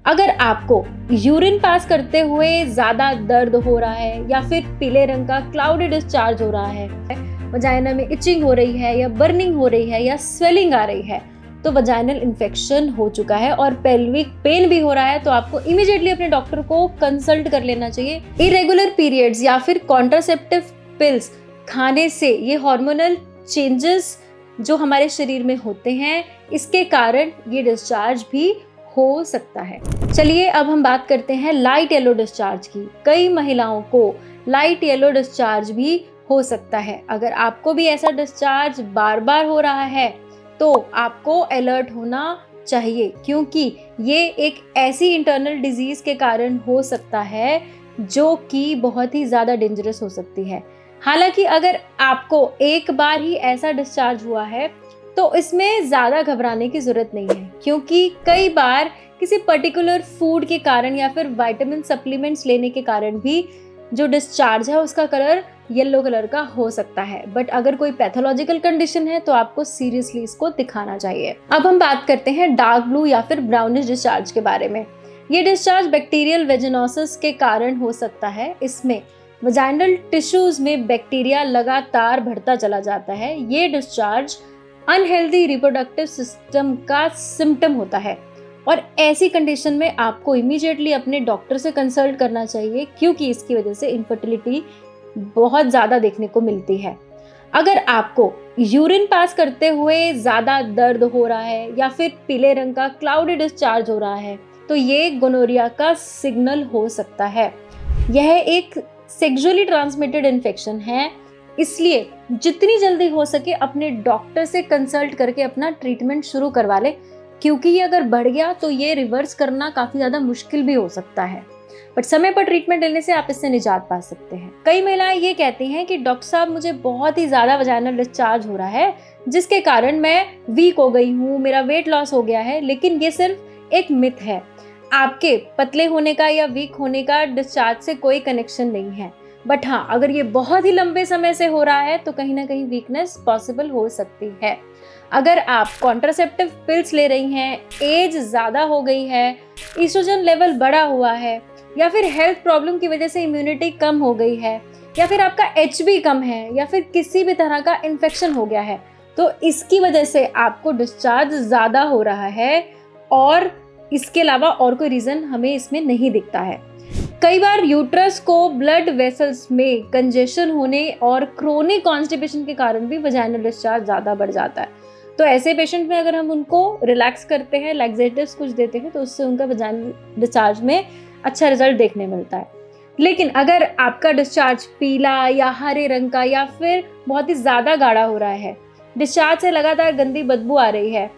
अगर आपको urine pass करते हुए ज़्यादा दर्द हो रहा है या फिर पीले रंग का क्लाउडी डिस्चार्ज हो रहा है, वजाइना में इचिंग हो रही है या बर्निंग हो रही है या स्वेलिंग आ रही है, तो वजाइनल इन्फेक्शन हो चुका है और पेल्विक पेन भी हो रहा है, तो आपको इमीडिएटली अपने डॉक्टर को कंसल्ट कर लेना चाहिए। इरेगुलर पीरियड्स या फिर कॉन्ट्रासेप्टिव पिल्स खाने से ये हार्मोनल चेंजेस जो हमारे शरीर में होते हैं, इसके कारण ये डिस्चार्ज भी हो सकता है। चलिए अब हम बात करते हैं लाइट येलो डिस्चार्ज की। कई महिलाओं को लाइट येलो डिस्चार्ज भी हो सकता है। अगर आपको भी ऐसा डिस्चार्ज बार बार हो रहा है तो आपको अलर्ट होना चाहिए, क्योंकि ये एक ऐसी इंटरनल डिजीज के कारण हो सकता है जो कि बहुत ही ज़्यादा डेंजरस हो सकती है। हालांकि अगर आपको एक बार ही ऐसा डिस्चार्ज हुआ है तो इसमें ज़्यादा घबराने की ज़रूरत नहीं है, क्योंकि कई बार किसी पर्टिकुलर फूड के कारण या फिर विटामिन सप्लीमेंट्स लेने के कारण भी जो डिस्चार्ज है उसका कलर येलो कलर का हो सकता है। बट अगर कोई पैथोलॉजिकल कंडीशन है तो आपको सीरियसली इसको दिखाना चाहिए। अब हम बात करते हैं डार्क ब्लू या फिर ब्राउनिश डिस्चार्ज के बारे में। ये डिस्चार्ज बैक्टीरियल वेजिनोसिस के कारण हो सकता है। इसमें वजाइनल टिश्यूज में बैक्टीरिया लगातार बढ़ता चला जाता है। ये डिस्चार्ज अनहेल्दी रिप्रोडक्टिव सिस्टम का सिम्टम होता है और ऐसी कंडीशन में आपको इमीडिएटली अपने डॉक्टर से कंसल्ट करना चाहिए, क्योंकि इसकी वजह से इनफर्टिलिटी बहुत ज़्यादा देखने को मिलती है। अगर आपको यूरिन पास करते हुए ज़्यादा दर्द हो रहा है या फिर पीले रंग का क्लाउडी डिस्चार्ज हो रहा है, तो ये गोनोरिया का सिग्नल हो सकता है। यह एक सेक्सुअली ट्रांसमिटेड इन्फेक्शन है, इसलिए जितनी जल्दी हो सके अपने डॉक्टर से कंसल्ट करके अपना ट्रीटमेंट शुरू करवा ले, क्योंकि ये अगर बढ़ गया तो ये रिवर्स करना काफ़ी ज़्यादा मुश्किल भी हो सकता है। बट समय पर ट्रीटमेंट लेने से आप इससे निजात पा सकते हैं। कई महिलाएं ये कहती हैं कि डॉक्टर साहब मुझे बहुत ही ज़्यादा वजाइनल डिस्चार्ज हो रहा है, जिसके कारण मैं वीक हो गई हूँ, मेरा वेट लॉस हो गया है। लेकिन ये सिर्फ एक मिथ है। आपके पतले होने का या वीक होने का डिस्चार्ज से कोई कनेक्शन नहीं है। बट हाँ, अगर ये बहुत ही लंबे समय से हो रहा है तो कहीं ना कहीं वीकनेस पॉसिबल हो सकती है। अगर आप कॉन्ट्रासेप्टिव पिल्स ले रही हैं, एज ज़्यादा हो गई है, ईस्ट्रोजन लेवल बढ़ा हुआ है, या फिर हेल्थ प्रॉब्लम की वजह से इम्यूनिटी कम हो गई है, या फिर आपका HB कम है, या फिर किसी भी तरह का इन्फेक्शन हो गया है, तो इसकी वजह से आपको डिस्चार्ज ज़्यादा हो रहा है और इसके अलावा और कोई रीज़न हमें इसमें नहीं दिखता है। कई बार यूट्रस को ब्लड वेसल्स में कंजेशन होने और क्रोनिक कॉन्स्टिपेशन के कारण भी वजाइनल डिस्चार्ज ज़्यादा बढ़ जाता है। तो ऐसे पेशेंट में अगर हम उनको रिलैक्स करते हैं, लैक्सेटिव्स कुछ देते हैं, तो उससे उनका वजाइनल डिस्चार्ज में अच्छा रिजल्ट देखने मिलता है। लेकिन अगर आपका डिस्चार्ज पीला या हरे रंग का या फिर बहुत ही ज़्यादा गाढ़ा हो रहा है, डिस्चार्ज से लगातार गंदी बदबू आ रही है,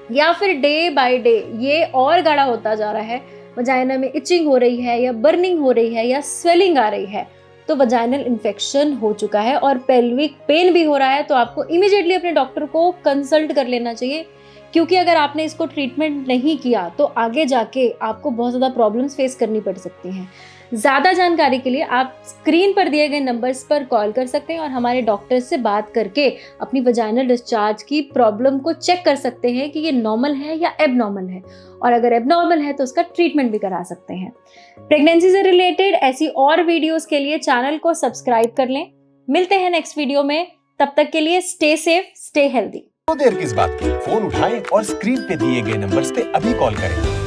या फिर डे बाय डे ये और गाढ़ा होता जा रहा है, वजाइना में इचिंग हो रही है या बर्निंग हो रही है या स्वेलिंग आ रही है, तो वजाइनल इन्फेक्शन हो चुका है और पेल्विक पेन भी हो रहा है, तो आपको इमीडिएटली अपने डॉक्टर को कंसल्ट कर लेना चाहिए। क्योंकि अगर आपने इसको ट्रीटमेंट नहीं किया तो आगे जाके आपको बहुत ज़्यादा प्रॉब्लम्स फेस करनी पड़ सकती हैं। ज़्यादा जानकारी के लिए आप स्क्रीन पर दिए गए नंबर्स पर कॉल कर सकते हैं और हमारे डॉक्टर से बात करके अपनी वजाइनल डिस्चार्ज की प्रॉब्लम को चेक कर सकते हैं कि ये नॉर्मल है या एबनॉर्मल है, और अगर एबनॉर्मल है तो उसका ट्रीटमेंट भी करा सकते हैं। प्रेगनेंसी से रिलेटेड ऐसी और वीडियोज़ के लिए चैनल को सब्सक्राइब कर लें। मिलते हैं नेक्स्ट वीडियो में, तब तक के लिए स्टे सेफ, स्टे हेल्दी। तो देर किस बात की, फोन उठाएं और स्क्रीन पे दिए गए नंबर्स पे अभी कॉल करें।